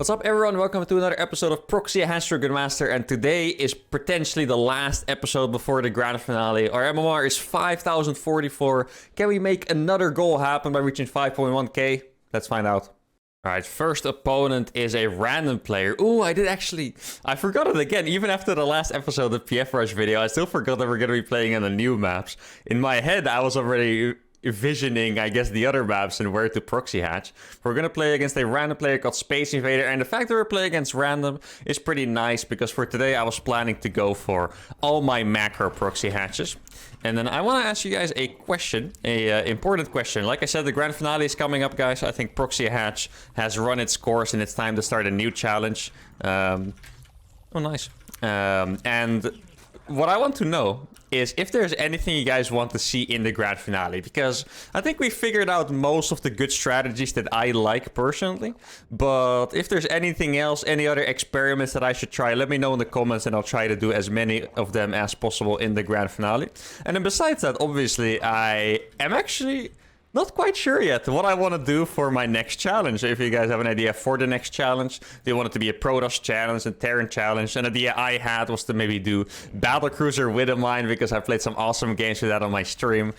What's up everyone, welcome to another episode of Proxy, Good Master, and today is potentially the last episode before the grand finale. Our MMR is 5,044. Can we make another goal happen by reaching 5.1k? Let's find out. Alright, first opponent is a random player. Ooh, I forgot it again. Even after the last episode of the PF Rush video, I still forgot that we're going to be playing on the new maps. In my head, I was already visioning, I guess, the other maps and where to proxy hatch. We're gonna play against a random player called Space Invader, and the fact that we're playing against random is pretty nice because for today I was planning to go for all my macro proxy hatches. And then I want to ask you guys a question, important question. Like I said, the grand finale is coming up, guys. I think proxy hatch has run its course and it's time to start a new challenge. Oh, nice. And what I want to know is if there's anything you guys want to see in the grand finale, because I think we figured out most of the good strategies that I like personally, but if there's anything else, any other experiments that I should try, let me know in the comments and I'll try to do as many of them as possible in the grand finale. And then besides that, obviously, I am actually not quite sure yet what I want to do for my next challenge. If you guys have an idea for the next challenge, do you want it to be a Protoss challenge, a Terran challenge? An idea I had was to maybe do Battlecruiser with a mine because I played some awesome games with that on my stream.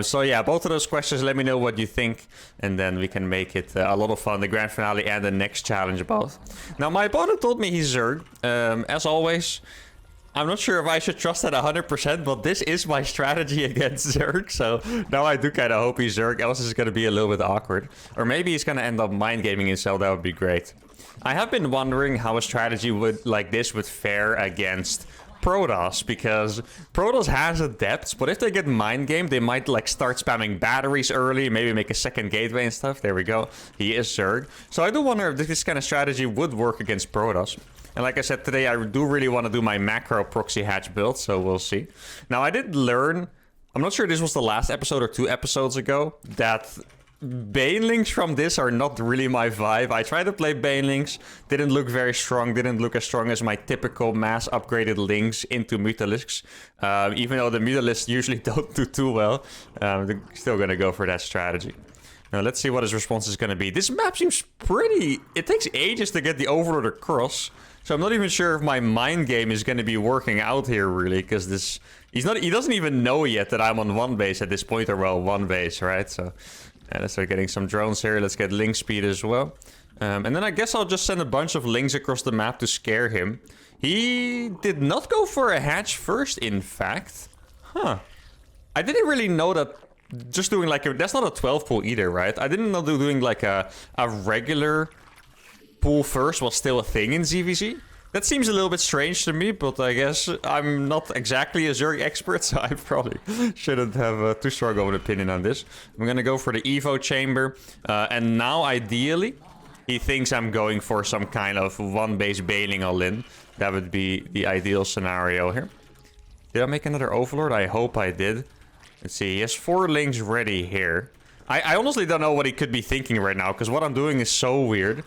So yeah, both of those questions, let me know what you think, and then we can make it a lot of fun, the grand finale and the next challenge both. Now, my opponent told me he's Zerg. As always, I'm not sure if I should trust that 100%, but this is my strategy against Zerg, so now I do kind of hope he's Zerg, else it's going to be a little bit awkward. Or maybe he's going to end up mind gaming himself, that would be great. I have been wondering how a strategy like this would fare against Protoss, because Protoss has a depth, but if they get mind gamed, they might like start spamming batteries early, maybe make a second gateway and stuff. There we go. He is Zerg. So I do wonder if this kind of strategy would work against Protoss. And like I said, today I do really want to do my macro proxy hatch build, so we'll see. Now, I did learn, I'm not sure this was the last episode or 2 episodes ago, that Banelings from this are not really my vibe. I tried to play Banelings, didn't look very strong, didn't look as strong as my typical mass upgraded links into Mutalisks. Even though the Mutalisks usually don't do too well, they're still gonna go for that strategy. Now, let's see what his response is going to be. This map seems pretty... It takes ages to get the Overlord across. So I'm not even sure if my mind game is going to be working out here, really. Because this... He doesn't even know yet that I'm on 1 base at this point. Or, well, 1 base, right? So, let's start getting some drones here. Let's get link speed as well. And then I guess I'll just send a bunch of links across the map to scare him. He did not go for a hatch first, in fact. Huh. I didn't really know that... Just doing like a... That's not a 12 pool either, right? I didn't know doing like a regular pool first was still a thing in ZVZ. That seems a little bit strange to me, but I guess I'm not exactly a Zerg expert, so I probably shouldn't have too strong of an opinion on this. I'm gonna go for the Evo chamber, and now ideally, he thinks I'm going for some kind of 1 base bailing all in. That would be the ideal scenario here. Did I make another Overlord? I hope I did. Let's see, he has 4 links ready here. I honestly don't know what he could be thinking right now, because what I'm doing is so weird.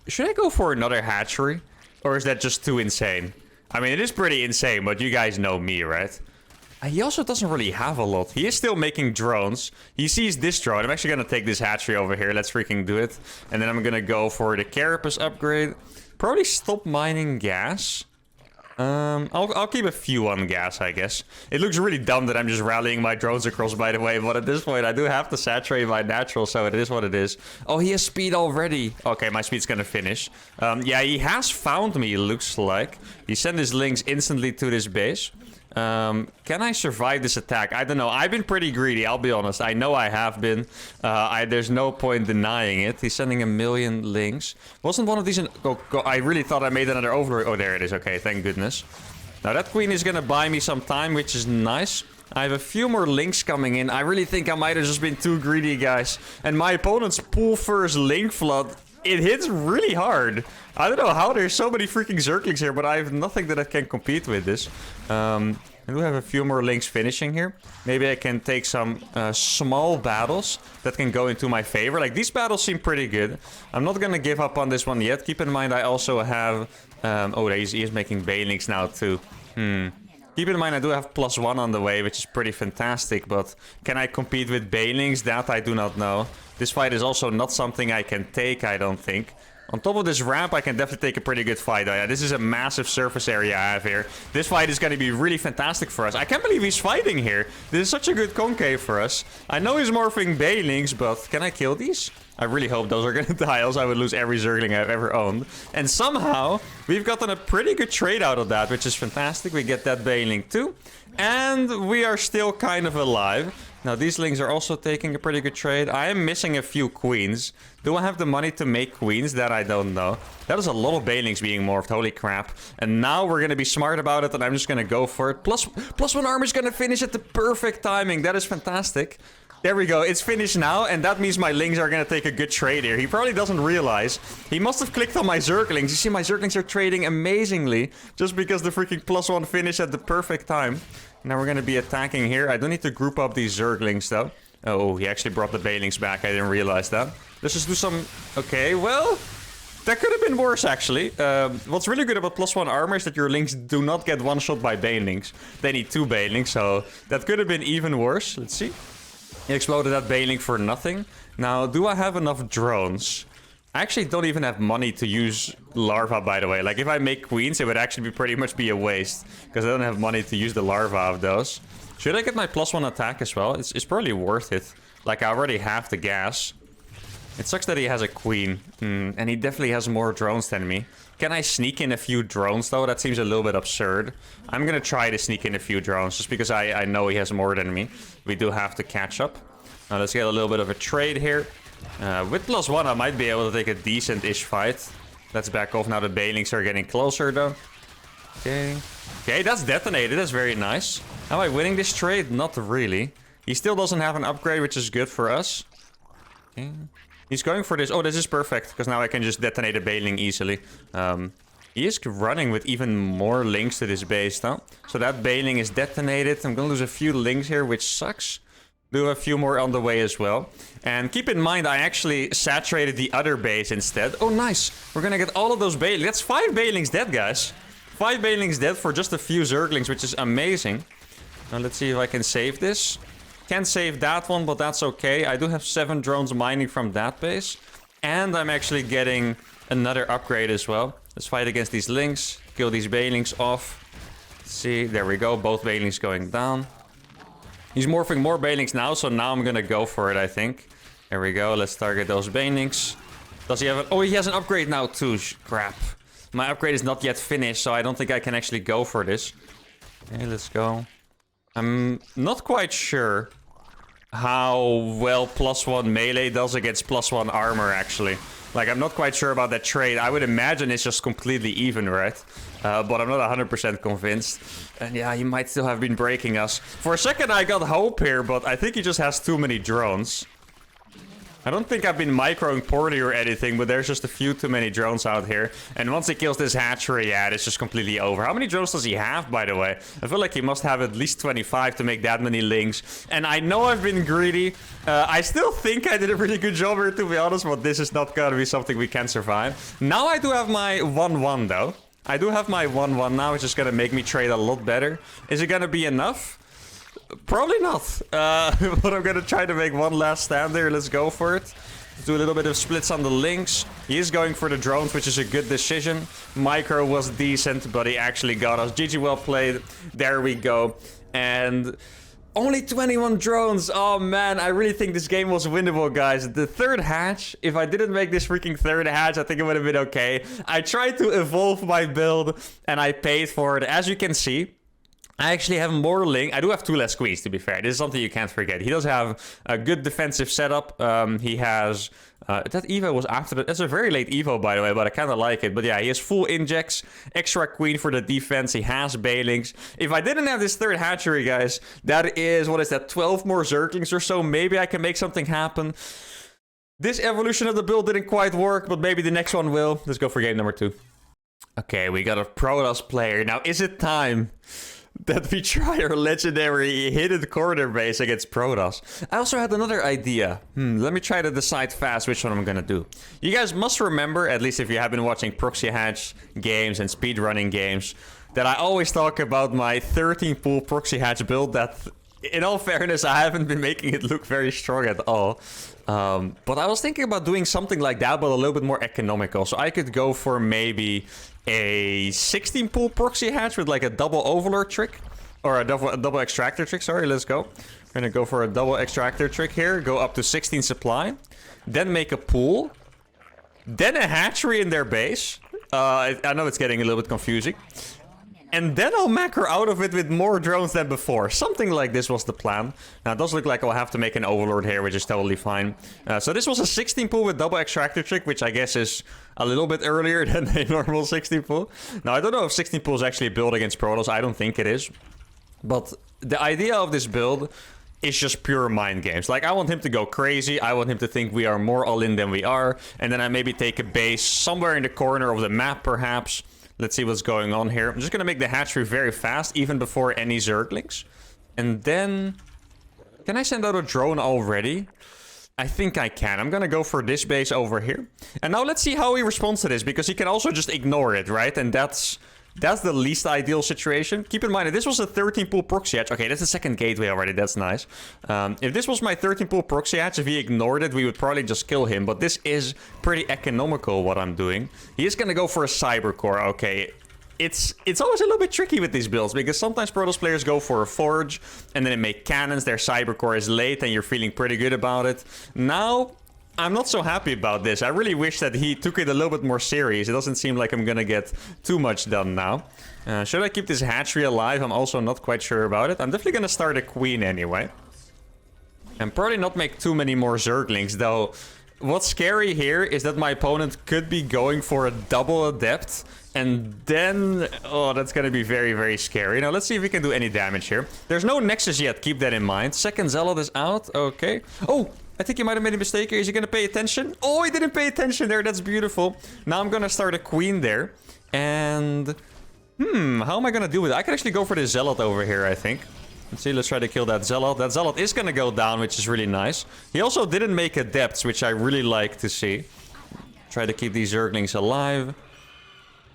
Should I go for another hatchery? Or is that just too insane? I mean, it is pretty insane, but you guys know me, right? He also doesn't really have a lot. He is still making drones. He sees this drone. I'm actually going to take this hatchery over here. Let's freaking do it. And then I'm going to go for the Carapace upgrade. Probably stop mining gas. I'll keep a few on gas, I guess. It looks really dumb that I'm just rallying my drones across, by the way, but at this point I do have to saturate my natural, so it is what it is. Oh, he has speed already. Okay, my speed's gonna finish. Yeah, he has found me, looks like. He sent his links instantly to this base. Can I survive this attack? I don't know. I've been pretty greedy, I'll be honest. I know I have been. There's no point denying it. He's sending 1 million links. Wasn't one of these... I really thought I made another Overlord. Oh, there it is. Okay, thank goodness. Now, that queen is gonna buy me some time, which is nice. I have a few more links coming in. I really think I might have just been too greedy, guys. And my opponent's pool first link flood... It hits really hard. I don't know how there's so many freaking Zerglings here, but I have nothing that I can compete with this. I do have a few more links finishing here. Maybe I can take some small battles that can go into my favor. Like, these battles seem pretty good. I'm not going to give up on this one yet. Keep in mind, I also have... oh, he is making Banelings now, too. Keep in mind, I do have +1 on the way, which is pretty fantastic, but can I compete with Banelings? That I do not know. This fight is also not something I can take, I don't think. On top of this ramp, I can definitely take a pretty good fight. Oh, yeah, this is a massive surface area I have here. This fight is going to be really fantastic for us. I can't believe he's fighting here. This is such a good concave for us. I know he's morphing Banelings, but can I kill these? I really hope those are going to die, else I would lose every Zergling I've ever owned. And somehow, we've gotten a pretty good trade out of that, which is fantastic. We get that Baneling too. And we are still kind of alive. Now, these lings are also taking a pretty good trade. I am missing a few queens. Do I have the money to make queens? That I don't know. That is a lot of Banelings being morphed. Holy crap. And now we're going to be smart about it, and I'm just going to go for it. Plus one armor is going to finish at the perfect timing. That is fantastic. There we go. It's finished now, and that means my lings are going to take a good trade here. He probably doesn't realize. He must have clicked on my Zerglings. You see, my Zerglings are trading amazingly just because the freaking +1 finish at the perfect time. Now we're going to be attacking here. I don't need to group up these Zerglings, though. Oh, he actually brought the Banelings back. I didn't realize that. Let's just do some... Okay, well... That could have been worse, actually. What's really good about +1 armor is that your lings do not get one-shot by Banelings. They need 2 Banelings, so that could have been even worse. Let's see. He exploded that Baneling for nothing. Now, do I have enough drones? I actually don't even have money to use larva, by the way. Like, if I make queens, it would actually pretty much be a waste. Because I don't have money to use the larva of those. Should I get my +1 attack as well? It's probably worth it. Like, I already have the gas. It sucks that he has a queen. And he definitely has more drones than me. Can I sneak in a few drones, though? That seems a little bit absurd. I'm gonna try to sneak in a few drones, just because I know he has more than me. We do have to catch up. Now, let's get a little bit of a trade here. With +1, I might be able to take a decent-ish fight. Let's back off now. The Banelings are getting closer, though. Okay. Okay, that's detonated. That's very nice. Am I winning this trade? Not really. He still doesn't have an upgrade, which is good for us. Okay. He's going for this. Oh, this is perfect, because now I can just detonate a Baneling easily. He is running with even more links to this base, though. So that Baneling is detonated. I'm going to lose a few links here, which sucks. Do a few more on the way as well. And keep in mind, I actually saturated the other base instead. Oh, nice. We're gonna get all of those Banelings. That's 5 Banelings dead, guys. 5 Banelings dead for just a few Zerglings, which is amazing. Now, let's see if I can save this. Can't save that one, but that's okay. I do have 7 drones mining from that base. And I'm actually getting another upgrade as well. Let's fight against these links. Kill these Banelings off. Let's see, there we go. Both Banelings going down. He's morphing more Banelings now, so now I'm gonna go for it, I think. There we go, let's target those Banelings. Does he have Oh, he has an upgrade now too. Crap. My upgrade is not yet finished, so I don't think I can actually go for this. Okay, let's go. I'm not quite sure how well +1 melee does against +1 armor, actually. Like, I'm not quite sure about that trade. I would imagine it's just completely even, right? But I'm not 100% convinced. And yeah, he might still have been breaking us. For a second, I got hope here, but I think he just has too many drones. I don't think I've been microing poorly or anything, but there's just a few too many drones out here. And once he kills this hatchery, yeah, it's just completely over. How many drones does he have, by the way? I feel like he must have at least 25 to make that many links. And I know I've been greedy. I still think I did a pretty good job here, to be honest, but this is not gonna be something we can survive. Now I do have my 1-1, though. I do have my 1-1 now, which is gonna make me trade a lot better. Is it gonna be enough? Probably not. But I'm gonna try to make one last stand there. Let's go for it. Let's do a little bit of splits on the links. He is going for the drones, which is a good decision. Micro was decent, but he actually got us. GG, well played. There we go. And only 21 drones. Oh man, I really think this game was winnable, guys. The third hatch, if I didn't make this freaking third hatch, I think it would have been okay. I tried to evolve my build, and I paid for it. As you can see, I actually have more link. I do have 2 less queens, to be fair. This is something you can't forget. He does have a good defensive setup. He has... that Evo was after the... That's a very late Evo, by the way, but I kind of like it. But yeah, he has full injects, extra queen for the defense. He has Banelings. If I didn't have this third hatchery, guys, that is... What is that? 12 more Zerglings or so. Maybe I can make something happen. This evolution of the build didn't quite work, but maybe the next one will. Let's go for game number 2. Okay, we got a Protoss player. Now, is it time that we try our legendary hidden corner base against Protoss? I also had another idea. Let me try to decide fast which one I'm gonna do. You guys must remember, at least if you have been watching Proxy Hatch games and speedrunning games, that I always talk about my 13 pool Proxy Hatch build that in all fairness, I haven't been making it look very strong at all. But I was thinking about doing something like that, but a little bit more economical. So I could go for maybe a 16 pool proxy hatch with like a double overlord trick. Or a double extractor trick, sorry, let's go. We're gonna go for a double extractor trick here. Go up to 16 supply. Then make a pool. Then a hatchery in their base. I know it's getting a little bit confusing. And then I'll macro out of it with more drones than before. Something like this was the plan. Now, it does look like I'll have to make an overlord here, which is totally fine. So this was a 16 pool with double extractor trick, which I guess is a little bit earlier than a normal 16 pool. Now, I don't know if 16 pool is actually built against Protoss. I don't think it is. But the idea of this build is just pure mind games. Like, I want him to go crazy. I want him to think we are more all-in than we are. And then I maybe take a base somewhere in the corner of the map, perhaps. Let's see what's going on here. I'm just going to make the hatchery very fast, even before any Zerglings. And then... Can I send out a drone already? I think I can. I'm going to go for this base over here. And now let's see how he responds to this, because he can also just ignore it, right? And that's the least ideal situation. Keep in mind that this was a 13 pool proxy hatch. Okay, that's the second gateway already. That's nice. If this was my 13 pool proxy hatch, if he ignored it, we would probably just kill him. But this is pretty economical, what I'm doing. He is going to go for a cyber core. Okay, it's always a little bit tricky with these builds, because sometimes Protoss players go for a forge, and then they make cannons. Their cyber core is late, and you're feeling pretty good about it. Now, I'm not so happy about this. I really wish that he took it a little bit more serious. It doesn't seem like I'm gonna get too much done now. Should I keep this hatchery alive? I'm also not quite sure about it. I'm definitely gonna start a queen anyway. And probably not make too many more Zerglings, though. What's scary here is that my opponent could be going for a double adept. And then... Oh, that's gonna be very, very scary. Now, let's see if we can do any damage here. There's no Nexus yet, keep that in mind. Second Zealot is out, okay. Oh! I think he might have made a mistake here. Is he going to pay attention? Oh, he didn't pay attention there. That's beautiful. Now I'm going to start a queen there. And... how am I going to deal with it? I can actually go for the Zealot over here, I think. Let's see. Let's try to kill that Zealot. That Zealot is going to go down, which is really nice. He also didn't make adepts, which I really like to see. Try to keep these Zerglings alive.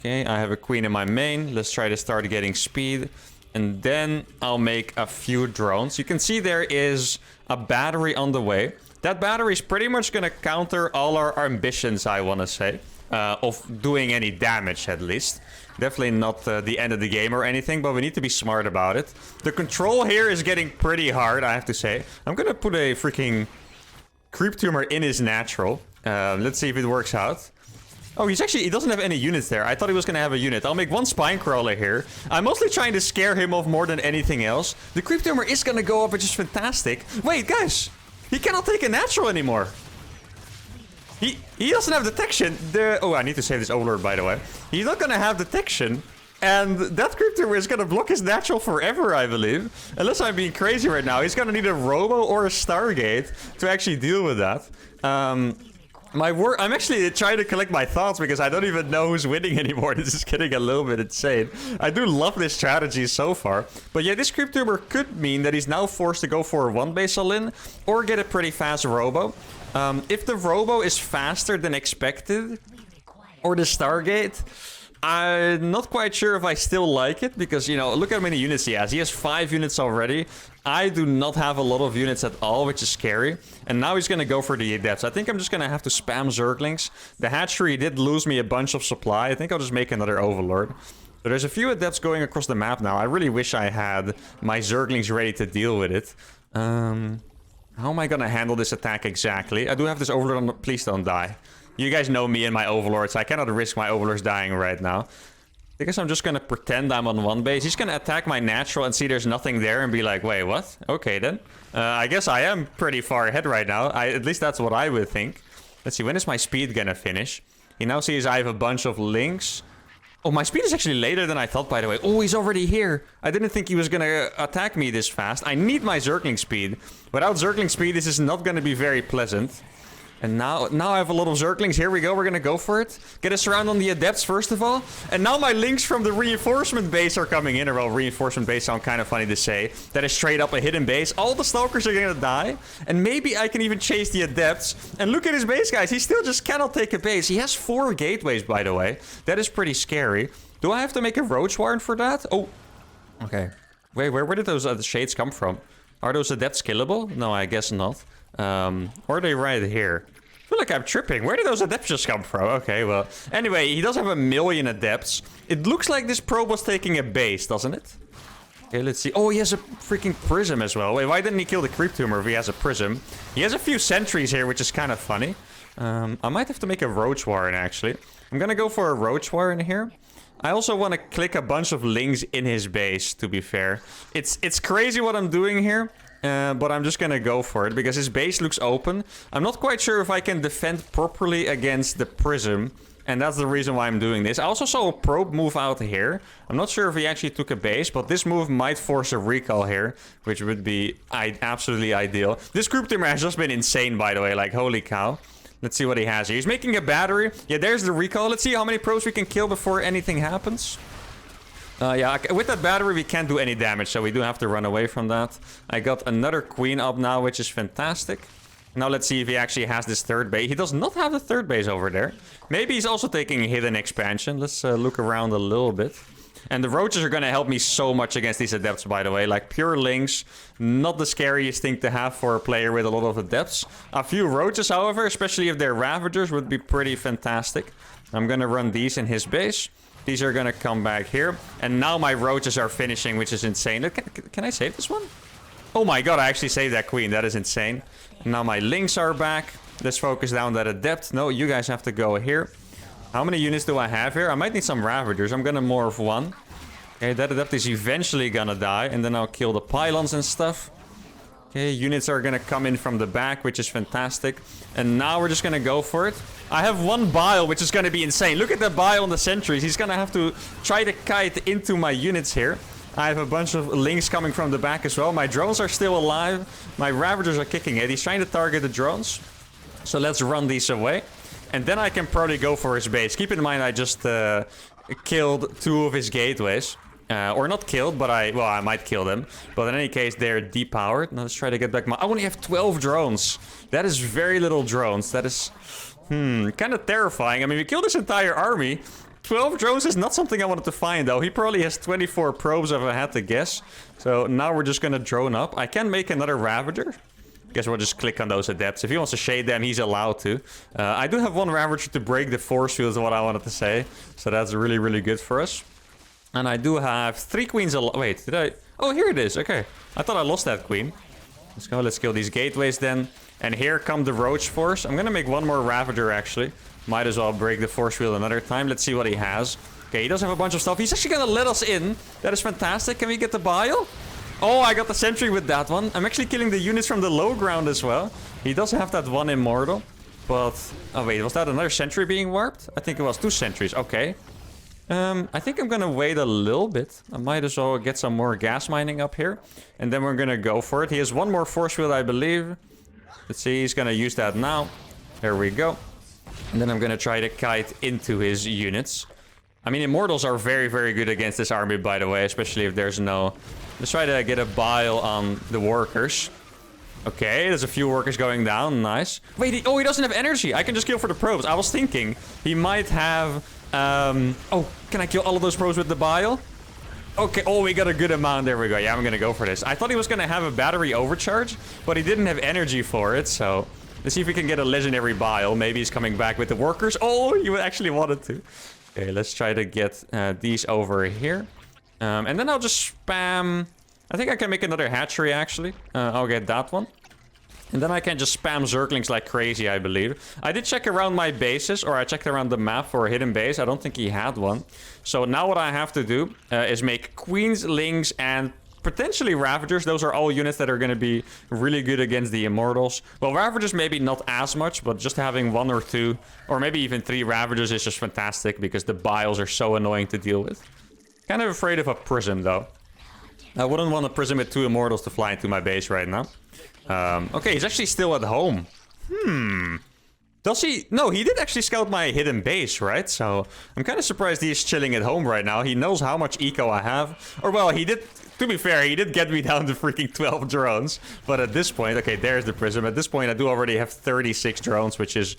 Okay, I have a queen in my main. Let's try to start getting speed. And then I'll make a few drones. You can see there is a battery on the way. That battery is pretty much going to counter all our ambitions, I want to say. Of doing any damage, at least. Definitely not the end of the game or anything, but we need to be smart about it. The control here is getting pretty hard, I have to say. I'm going to put a freaking creep tumor in his natural. Let's see if it works out. Oh, he doesn't have any units there. I thought he was going to have a unit. I'll make one spine crawler here. I'm mostly trying to scare him off more than anything else. The creep tumor is going to go up, which is fantastic. Wait, guys. He cannot take a natural anymore. He doesn't have detection. Oh, I need to save this overlord, by the way. He's not going to have detection. And that creep tumor is going to block his natural forever, I believe. Unless I'm being crazy right now. He's going to need a Robo or a Stargate to actually deal with that. I'm actually trying to collect my thoughts because I don't even know who's winning anymore. This is getting a little bit insane. I do love this strategy so far. But yeah, this creep tumor could mean that he's now forced to go for a one base all-in or get a pretty fast Robo. If the Robo is faster than expected, or the Stargate, I'm not quite sure if I still like it, because, you know, look how many units he has. He has 5 units already. I do not have a lot of units at all, which is scary. And now he's going to go for the adepts. I think I'm just going to have to spam Zerglings. The hatchery did lose me a bunch of supply. I think I'll just make another Overlord. So there's a few adepts going across the map now. I really wish I had my Zerglings ready to deal with it. How am I going to handle this attack exactly? I do have this Overlord on... Please don't die. You guys know me and my Overlords. I cannot risk my Overlords dying right now. I guess I'm just going to pretend I'm on one base. He's going to attack my natural and see there's nothing there and be like, wait, what? Okay, then. I guess I am pretty far ahead right now. At least that's what I would think. Let's see, when is my speed going to finish? He now sees I have a bunch of links. Oh, my speed is actually later than I thought, by the way. Oh, he's already here. I didn't think he was going to attack me this fast. I need my Zergling speed. Without Zergling speed, this is not going to be very pleasant. And now I have a lot of Zerglings. Here we go. We're going to go for it. Get a surround on the Adepts, first of all. And now my links from the reinforcement base are coming in. Or, well, reinforcement base sound kind of funny to say. That is straight up a hidden base. All the Stalkers are going to die. And maybe I can even chase the Adepts. And look at his base, guys. He still just cannot take a base. He has 4 gateways, by the way. That is pretty scary. Do I have to make a Roach Warren for that? Oh. Okay. Wait, where did those shades come from? Are those adepts killable? No, I guess not. Or are they right here? I feel like I'm tripping. Where did those adepts just come from? Okay, well. Anyway, he does have 1 million adepts. It looks like this probe was taking a base, doesn't it? Okay, let's see. Oh, he has a freaking prism as well. Wait, why didn't he kill the creep tumor if he has a prism? He has a few sentries here, which is kind of funny. I might have to make a roach warren, actually. I'm gonna go for a roach warren here. I also want to click a bunch of links in his base, to be fair. It's crazy what I'm doing here. But I'm just gonna go for it because his base looks open. I'm not quite sure if I can defend properly against the prism. And that's the reason why I'm doing this. I also saw a probe move out here. I'm not sure if he actually took a base, but this move might force a recall here, which would be absolutely ideal. This group tumor has just been insane, by the way. Like, holy cow. Let's see what he has here. He's making a battery. Yeah, there's the recall. Let's see how many probes we can kill before anything happens. Yeah, with that battery, we can't do any damage, so we do have to run away from that. I got another queen up now, which is fantastic. Now let's see if he actually has this third base. He does not have the third base over there. Maybe he's also taking a hidden expansion. Let's look around a little bit. And the roaches are going to help me so much against these adepts, by the way. Like, pure links, not the scariest thing to have for a player with a lot of adepts. A few roaches, however, especially if they're ravagers, would be pretty fantastic. I'm going to run these in his base. These are gonna come back here. And now my roaches are finishing, which is insane. Can I save this one? Oh my god, I actually saved that queen. That is insane. Now my links are back. Let's focus down that adept. No, you guys have to go here. How many units do I have here? I might need some ravagers. I'm gonna morph one. Okay, that adept is eventually gonna die. And then I'll kill the pylons and stuff. Okay, units are gonna come in from the back, which is fantastic. And now we're just gonna go for it. I have 1 bile, which is gonna be insane. Look at the bile on the sentries. He's gonna have to try to kite into my units here. I have a bunch of links coming from the back as well. My drones are still alive. My ravagers are kicking it. He's trying to target the drones. So let's run these away. And then I can probably go for his base. Keep in mind I just killed 2 of his gateways. Or not killed, but I might kill them. But in any case, they're depowered. Now let's try to get back my... I only have 12 drones. That is very little drones. That is... kind of terrifying. I mean, we killed this entire army. 12 drones is not something I wanted to find, though. He probably has 24 probes if I had to guess. So now we're just gonna drone up. I can make another Ravager. Guess we'll just click on those adepts. If he wants to shade them, he's allowed to. I do have 1 Ravager to break the force field is what I wanted to say. So that's really, really good for us. And I do have 3 queens alive. Wait, did I... Oh, here it is. Okay. I thought I lost that queen. Let's go. Let's kill these gateways then. And here come the Roach Force. I'm gonna make 1 more Ravager, actually. Might as well break the force field another time. Let's see what he has. Okay, he does have a bunch of stuff. He's actually gonna let us in. That is fantastic. Can we get the bile? Oh, I got the sentry with that one. I'm actually killing the units from the low ground as well. He does have that 1 immortal. But... Oh, wait. Was that another sentry being warped? I think it was 2 sentries. Okay. I think I'm gonna wait a little bit. I might as well get some more gas mining up here. And then we're gonna go for it. He has 1 more force field, I believe. Let's see. He's gonna use that now. There we go. And then I'm gonna try to kite into his units. I mean, immortals are very, very good against this army, by the way. Especially if there's no... Let's try to get a bile on the workers. Okay, there's a few workers going down. Nice. Wait, he doesn't have energy. I can just kill for the probes. I was thinking he might have... Oh, can I kill all of those probes with the bile? Okay, oh, we got a good amount. There we go. Yeah, I'm gonna go for this. I thought he was gonna have a battery overcharge, but he didn't have energy for it, so... Let's see if we can get a legendary bile. Maybe he's coming back with the workers. Oh, you actually wanted to. Okay, let's try to get these over here. And then I'll just spam... I think I can make another hatchery, actually. I'll get that one. And then I can just spam Zerglings like crazy, I believe. I did check around my bases, or I checked around the map for a hidden base. I don't think he had one. So now what I have to do is make Queens, Lings, and potentially Ravagers. Those are all units that are going to be really good against the Immortals. Well, Ravagers maybe not as much, but just having 1 or 2, or maybe even 3 Ravagers is just fantastic, because the biles are so annoying to deal with. Kind of afraid of a Prism, though. I wouldn't want a Prism with 2 Immortals to fly into my base right now. Okay, he's actually still at home. Does he? No, he did actually scout my hidden base, right? So I'm kind of surprised he's chilling at home right now. He knows how much eco I have. Or, well, he did To be fair, he did get me down to freaking 12 drones. But at this point, okay, there's the prism. At this point, I do already have 36 drones, which is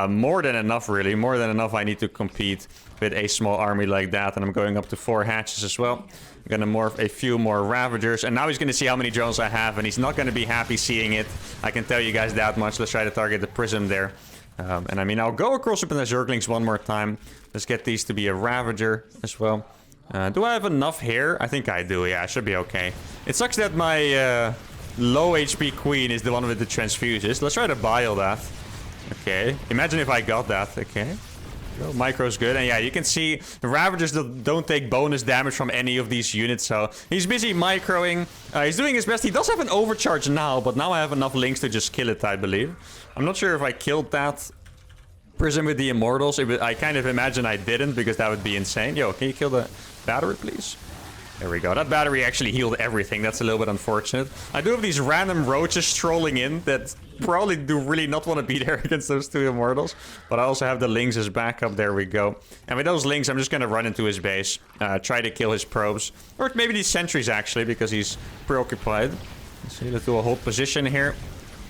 more than enough, really. More than enough I need to compete with a small army like that. And I'm going up to 4 hatches as well. I'm gonna morph a few more Ravagers. And now he's gonna see how many drones I have. And he's not gonna be happy seeing it. I can tell you guys that much. Let's try to target the prism there. And I mean, I'll go across up in the Zerglings one more time. Let's get these to be a Ravager as well. Do I have enough here? I think I do, yeah, I should be okay. It sucks that my low HP queen is the one with the transfuses. Let's try to bile that. Okay, imagine if I got that. Okay. Micro's good, and yeah, you can see the Ravagers don't take bonus damage from any of these units, so he's busy microing. He's doing his best. He does have an overcharge now, but now I have enough links to just kill it, I believe. I'm not sure if I killed that prism with the Immortals. I kind of imagine I didn't, because that would be insane. Yo, can you kill the battery, please? There we go. That battery actually healed everything. That's a little bit unfortunate. I do have these random roaches strolling in that probably do really not want to be there against those 2 Immortals. But I also have the Lings as backup. There we go. And with those Lings, I'm just going to run into his base. Try to kill his probes. Or maybe these sentries, actually, because he's preoccupied. Let's see, let's do a hold position here.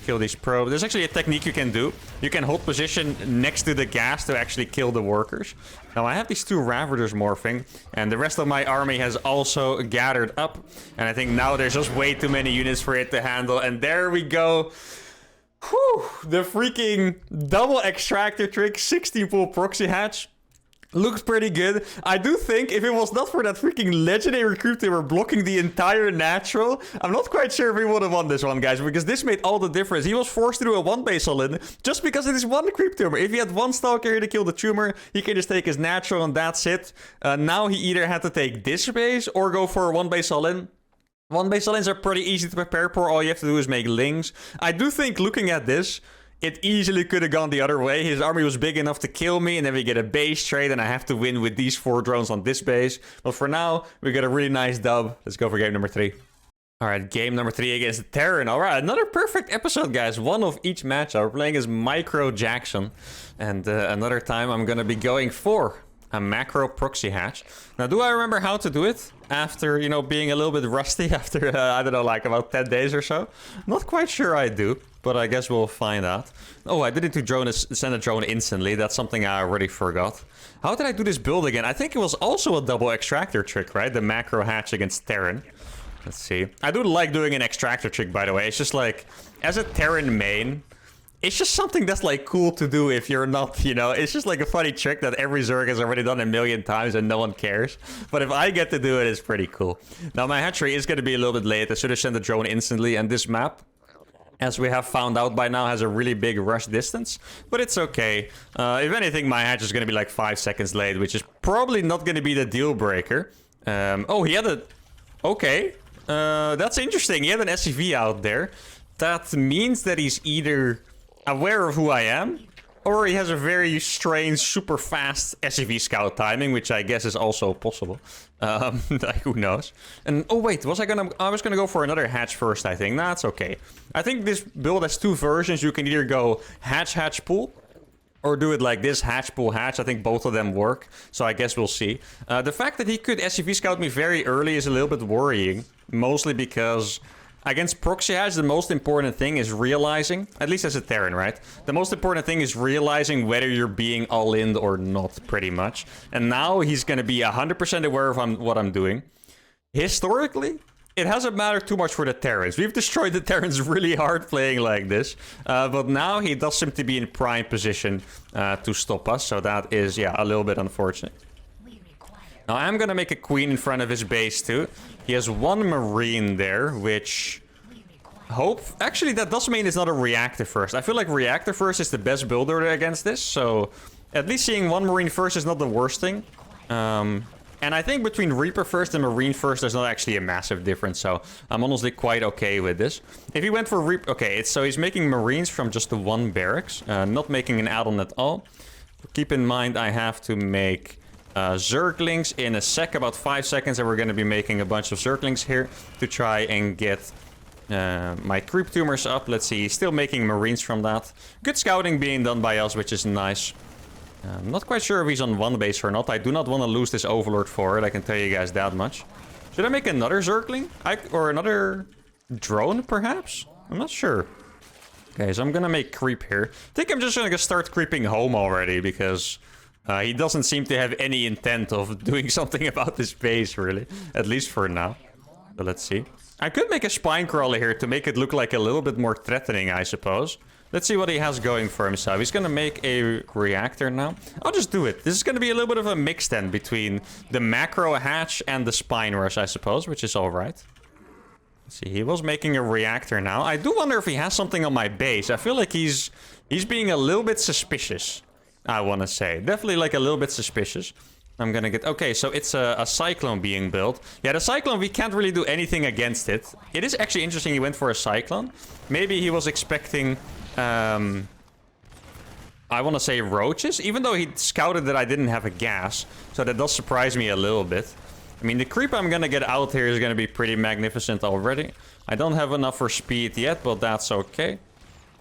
Kill these probes. There's actually a technique you can do. You can hold position next to the gas to actually kill the workers. Now, I have these 2 Ravagers morphing, and the rest of my army has also gathered up. And I think now there's just way too many units for it to handle. And there we go. Whew, the freaking double extractor trick, 16 pull proxy hatch. Looks pretty good. I do think if it was not for that freaking legendary creep tumor blocking the entire natural, I'm not quite sure if he would have won this one, guys, because this made all the difference. He was forced to do a 1 base all-in just because of this 1 creep tumor. If he had 1 Stalker here to kill the tumor, he can just take his natural and that's it. Now he either had to take this base or go for a 1 base all-in. 1 base all-ins are pretty easy to prepare for. All you have to do is make Lings. I do think looking at this, it easily could have gone the other way. His army was big enough to kill me, and then we get a base trade, and I have to win with these 4 drones on this base. But for now, we got a really nice dub. Let's go for game number 3. All right, game number 3 against the Terran. All right, another perfect episode, guys. 1 of each match. We're playing as Micro Jackson. And another time, I'm going to be going for a macro proxy hatch. Now, do I remember how to do it after, you know, being a little bit rusty after, I don't know, like about 10 days or so? Not quite sure I do, but I guess we'll find out. Oh, I didn't send a drone instantly. That's something I already forgot. How did I do this build again? I think it was also a double extractor trick, right? The macro hatch against Terran. Let's see. I do like doing an extractor trick, by the way. It's just like, as a Terran main, it's just something that's like cool to do if you're not, you know, it's just like a funny trick that every Zerg has already done a million times and no one cares. But if I get to do it, it's pretty cool. Now, my hatchery is going to be a little bit late. I should have sent the drone instantly, and this map, as we have found out by now, has a really big rush distance. But it's okay. If anything, my hatch is going to be like 5 seconds late, which is probably not going to be the deal breaker. Oh, he had a... Okay. That's interesting. He had an SCV out there. That means that he's either aware of who I am, or he has a very strange, super fast SCV scout timing, which I guess is also possible. Like, who knows? And oh wait, I was gonna go for another hatch first, I think. Nah, it's okay. I think this build has 2 versions. You can either go hatch pull, or do it like this, hatch pull hatch. I think both of them work, so I guess we'll see. The fact that he could SCV scout me very early is a little bit worrying, mostly because against Proxy Hatch, the most important thing is realizing, at least as a Terran, right? The most important thing is realizing whether you're being all-in or not, pretty much. And now he's going to be 100% aware of what I'm doing. Historically, it hasn't mattered too much for the Terrans. We've destroyed the Terrans really hard playing like this. But now he does seem to be in prime position to stop us. So that is, yeah, a little bit unfortunate. Now, I'm going to make a queen in front of his base, too. He has 1 marine there, which... Actually, that does mean it's not a reactor first. I feel like reactor first is the best builder against this. So, at least seeing 1 marine first is not the worst thing. And I think between Reaper first and Marine first, there's not actually a massive difference. So, I'm honestly quite okay with this. If he went for Reaper... Okay, so he's making Marines from just the 1 barracks. Not making an add-on at all. Keep in mind, I have to make... Zerglings in a sec, about 5 seconds, and we're going to be making a bunch of Zerglings here to try and get my creep tumors up. Let's see, he's still making Marines from that. Good scouting being done by us, which is nice. I'm not quite sure if he's on 1 base or not. I do not want to lose this Overlord for it, I can tell you guys that much. Should I make another Zergling? Or another drone, perhaps? I'm not sure. Okay, so I'm gonna make creep here. I think I'm just gonna start creeping home already, because he doesn't seem to have any intent of doing something about this base, really. At least for now. So let's see. I could make a spine crawler here to make it look like a little bit more threatening, I suppose. Let's see what he has going for himself. He's gonna make a reactor now. I'll just do it. This is gonna be a little bit of a mix then between the macro hatch and the spine rush, I suppose, which is alright. Let's see, he was making a reactor now. I do wonder if he has something on my base. I feel like he's being a little bit suspicious, I want to say. Definitely like a little bit suspicious. I'm gonna get... Okay, so it's a Cyclone being built. Yeah, the Cyclone, we can't really do anything against it. It is actually interesting he went for a Cyclone. Maybe he was expecting... I want to say roaches, even though he scouted that I didn't have a gas. So that does surprise me a little bit. I mean, the creep I'm gonna get out here is gonna be pretty magnificent already. I don't have enough for speed yet, but that's okay.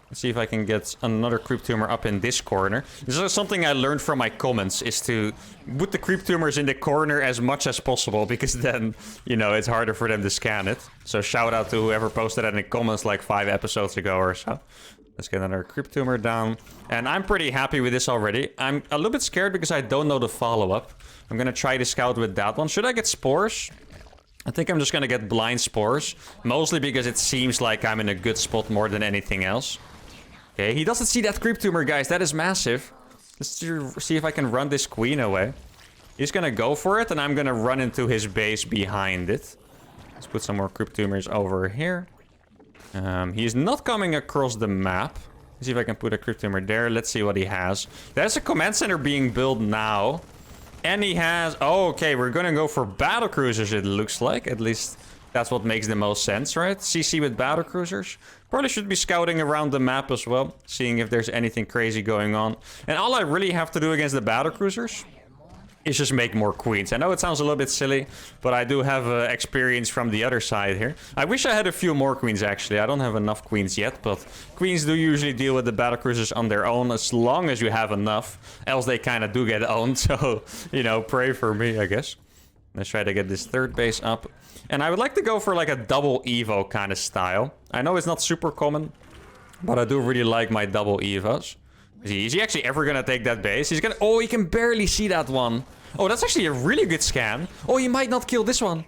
Let's see if I can get another creep tumor up in this corner. This is something I learned from my comments, is to put the creep tumors in the corner as much as possible, because then, you know, it's harder for them to scan it. So shout out to whoever posted that in the comments like 5 episodes ago or so. Let's get another creep tumor down. And I'm pretty happy with this already. I'm a little bit scared because I don't know the follow-up. I'm gonna try to scout with that one. Should I get spores? I think I'm just gonna get blind spores. Mostly because it seems like I'm in a good spot more than anything else. Okay, he doesn't see that creep tumor, guys. That is massive. Let's see if I can run this queen away. He's gonna go for it, and I'm gonna run into his base behind it. Let's put some more creep tumors over here. He's not coming across the map. Let's see if I can put a creep tumor there. Let's see what he has. There's a command center being built now. And he has... Oh, okay, we're gonna go for battle cruisers, it looks like. At least that's what makes the most sense, right? CC with battle cruisers. Probably should be scouting around the map as well, seeing if there's anything crazy going on. And all I really have to do against the battle cruisers is just make more queens. I know it sounds a little bit silly, but I do have experience from the other side here. I wish I had a few more queens, actually. I don't have enough queens yet, but queens do usually deal with the battle cruisers on their own, as long as you have enough. Else they kind of do get owned, so, you know, pray for me, I guess. Let's try to get this third base up. And I would like to go for like a double Evo kind of style. I know it's not super common, but I do really like my double Evos. Is he actually ever gonna take that base? He's gonna... Oh, he can barely see that one. Oh, that's actually a really good scan. Oh, he might not kill this one.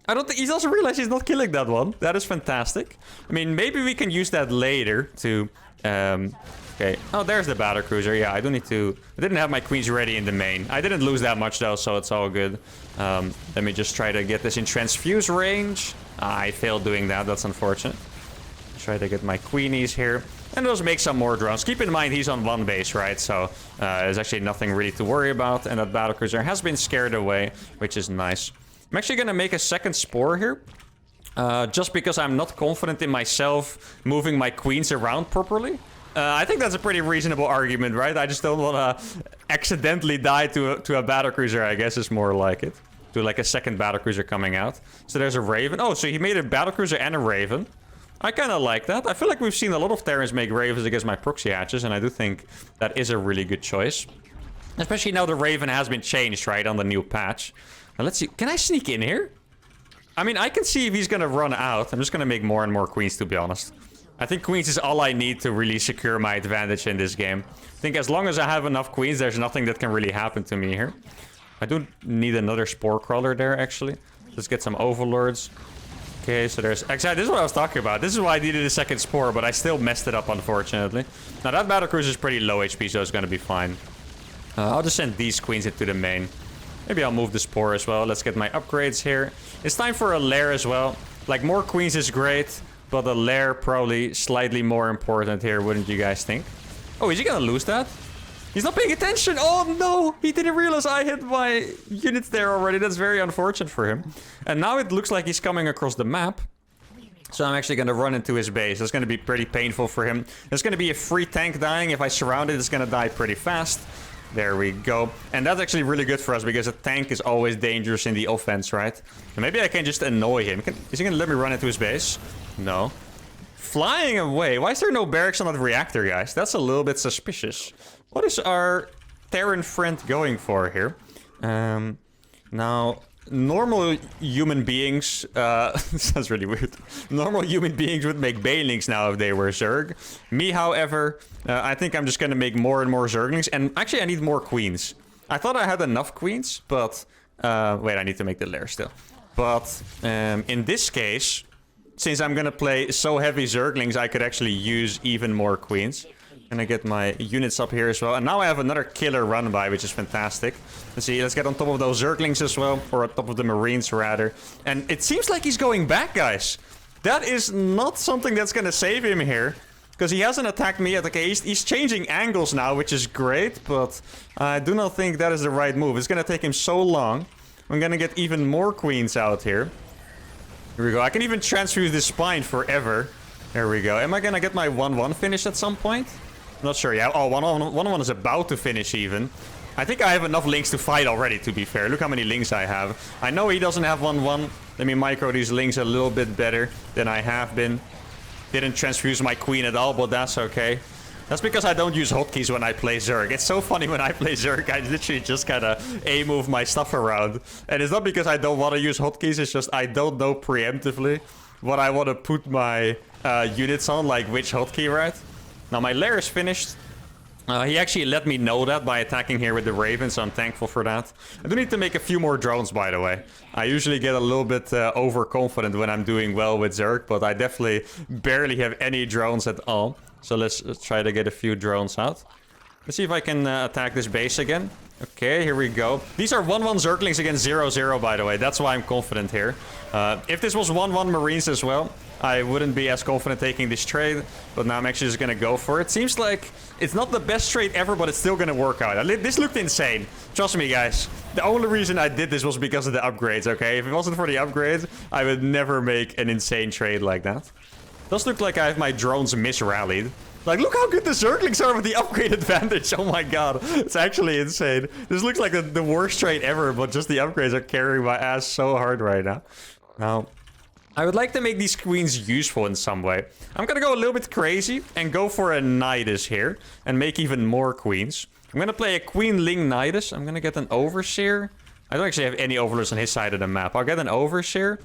I don't think... He doesn't realize he's not killing that one. That is fantastic. I mean, maybe we can use that later to... Okay. Oh, there's the battle cruiser. Yeah, I do need to... I didn't have my queens ready in the main. I didn't lose that much, though, so it's all good. Let me just try to get this in transfuse range. I failed doing that. That's unfortunate. Try to get my queenies here. And just make some more drones. Keep in mind, he's on one base, right? So, there's actually nothing really to worry about. And that battlecruiser has been scared away, which is nice. I'm actually gonna make a second spore here. Just because I'm not confident in myself moving my queens around properly. I think that's a pretty reasonable argument, right? I just don't want to accidentally die to a battlecruiser, I guess is more like it. To like a second battlecruiser coming out. So there's a Raven. Oh, so he made a battlecruiser and a Raven. I kind of like that. I feel like we've seen a lot of Terrans make Ravens against my proxy hatches, and I do think that is a really good choice. Especially now the Raven has been changed, right, on the new patch. Now let's see. Can I sneak in here? I mean, I can see if he's going to run out. I'm just going to make more and more queens, to be honest. I think queens is all I need to really secure my advantage in this game. I think as long as I have enough queens, there's nothing that can really happen to me here. I do need another spore crawler there, actually. Let's get some overlords. Okay, so there's... Actually, this is what I was talking about. This is why I needed a second spore, but I still messed it up, unfortunately. Now, that battlecruiser is pretty low HP, so it's going to be fine. I'll just send these queens into the main. Maybe I'll move the spore as well. Let's get my upgrades here. It's time for a lair as well. Like, more queens is great, but a lair probably slightly more important here, wouldn't you guys think? Oh, is he going to lose that? He's not paying attention. Oh, no. He didn't realize I hit my units there already. That's very unfortunate for him. And now it looks like he's coming across the map. So I'm actually going to run into his base. That's going to be pretty painful for him. There's going to be a free tank dying. If I surround it, it's going to die pretty fast. There we go. And that's actually really good for us because a tank is always dangerous in the offense, right? So maybe I can just annoy him. Is he going to let me run into his base? No. Flying away. Why is there no barracks on that reactor, guys? That's a little bit suspicious. What is our Terran friend going for here? Now, normal human beings, sounds really weird. Normal human beings would make banelings now if they were Zerg. Me, however, I think I'm just gonna make more and more Zerglings. And actually, I need more queens. I thought I had enough queens, but... wait, I need to make the lair still. But in this case, since I'm gonna play so heavy Zerglings, I could actually use even more queens. And I get my units up here as well. And now I have another killer run by, which is fantastic. Let's see, let's get on top of those Zerglings as well. Or on top of the Marines, rather. And it seems like he's going back, guys. That is not something that's gonna save him here. Because he hasn't attacked me yet. Okay, he's changing angles now, which is great. But I do not think that is the right move. It's gonna take him so long. I'm gonna get even more queens out here. Here we go. I can even transfuse this spine forever. There we go. Am I gonna get my 1-1 finished at some point? I'm not sure. Yeah. Oh, 1-1 is about to finish even. I think I have enough links to fight already, to be fair. Look how many links I have. I know he doesn't have 1-1. Let me micro these links a little bit better than I have been. Didn't transfuse my queen at all, but that's okay. That's because I don't use hotkeys when I play Zerg. It's so funny when I play Zerg, I literally just kind of A-move my stuff around. And it's not because I don't want to use hotkeys, it's just I don't know preemptively what I want to put my units on, like which hotkey, right? Now my lair is finished. He actually let me know that by attacking here with the Raven, so I'm thankful for that. I do need to make a few more drones, by the way. I usually get a little bit overconfident when I'm doing well with Zerg, but I definitely barely have any drones at all. So let's try to get a few drones out. Let's see if I can attack this base again. Okay, here we go. These are 1-1 Zerglings against 0-0, by the way. That's why I'm confident here. If this was 1-1 Marines as well, I wouldn't be as confident taking this trade. But now I'm actually just going to go for it. Seems like it's not the best trade ever, but it's still going to work out. This looked insane. Trust me, guys. The only reason I did this was because of the upgrades, okay? If it wasn't for the upgrades, I would never make an insane trade like that. Does look like I have my drones misrallied. Like, look how good the Zerglings are with the upgrade advantage. Oh my god. It's actually insane. This looks like the worst trade ever, but just the upgrades are carrying my ass so hard right now. Now, I would like to make these queens useful in some way. I'm gonna go a little bit crazy and go for a Nidus here. And make even more queens. I'm gonna play a Queen Ling Nidus. I'm gonna get an Overseer. I don't actually have any Overlords on his side of the map. I'll get an Overseer.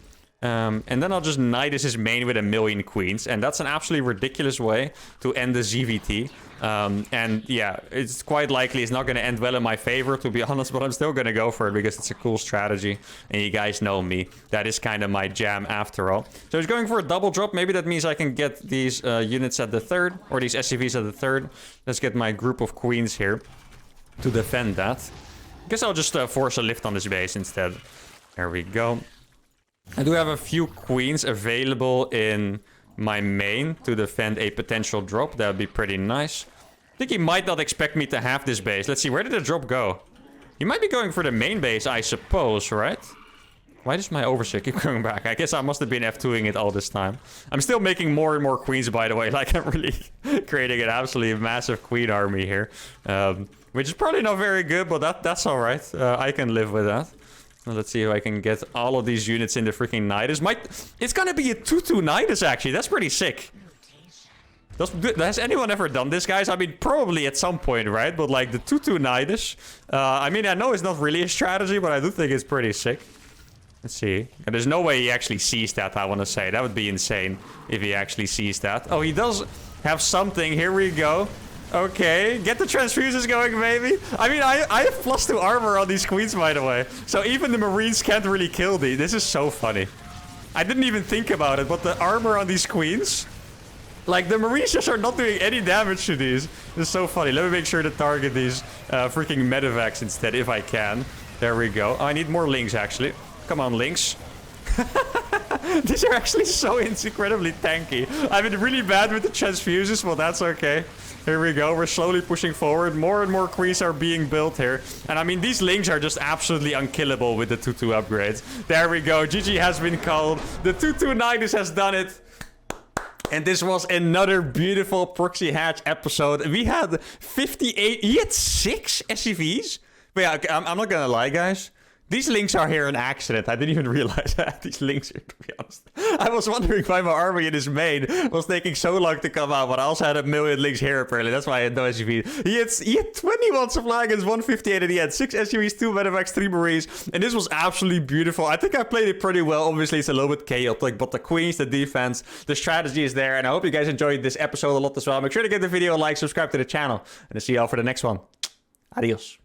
And then I'll just Nidus his main with 1,000,000 queens. And that's an absolutely ridiculous way to end the ZVT. And yeah, it's quite likely it's not going to end well in my favor, to be honest. But I'm still going to go for it because it's a cool strategy. And you guys know me. That is kind of my jam after all. So he's going for a double drop. Maybe that means I can get these units at the third. Or these SCVs at the third. Let's get my group of queens here to defend that. I guess I'll just force a lift on this base instead. There we go. I do have a few queens available in my main to defend a potential drop. That would be pretty nice. I think he might not expect me to have this base. Let's see, where did the drop go? He might be going for the main base, I suppose, right? Why does my Overseer keep going back? I guess I must have been F2ing it all this time. I'm still making more and more queens, by the way. Like, I'm really creating an absolutely massive queen army here. Which is probably not very good, but that's alright. I can live with that. Let's see if I can get all of these units in the freaking Nidus. It's gonna be a 2-2 Nidus, actually. That's pretty sick. Has anyone ever done this, guys? I mean, probably at some point, right? But like the 2-2 Nidus. I mean, I know it's not really a strategy, but I do think it's pretty sick. Let's see. And there's no way he actually sees that, I want to say. That would be insane if he actually sees that. Oh, he does have something. Here we go. Okay, get the transfuses going, baby. I mean, I have +2 armor on these queens, by the way. So even the Marines can't really kill these. This is so funny. I didn't even think about it, but the armor on these queens... Like, the Marines just are not doing any damage to these. This is so funny. Let me make sure to target these freaking medevacs instead, if I can. There we go. Oh, I need more links, actually. Come on, links. These are actually so incredibly tanky. I've been really bad with the transfuses, but that's okay. Here we go. We're slowly pushing forward. More and more queens are being built here. And I mean, these links are just absolutely unkillable with the 2-2 upgrades. There we go. GG has been called. The 2-2 Nidus has done it. And this was another beautiful Proxy Hatch episode. We had 58... He had 6 SCVs? But yeah, I'm not gonna lie, guys. These links are here on accident. I didn't even realize I had these links here, to be honest. I was wondering why my army in his main was taking so long to come out, but I also had a million links here, apparently. That's why I had no SUV. He had 21 supply against 158, and he had 6 SUVs, 2 medevacs, 3 Marines, and this was absolutely beautiful. I think I played it pretty well. Obviously, it's a little bit chaotic, but the queens, the defense, the strategy is there, and I hope you guys enjoyed this episode a lot as well. Make sure to give the video a like, subscribe to the channel, and I'll see you all for the next one. Adios.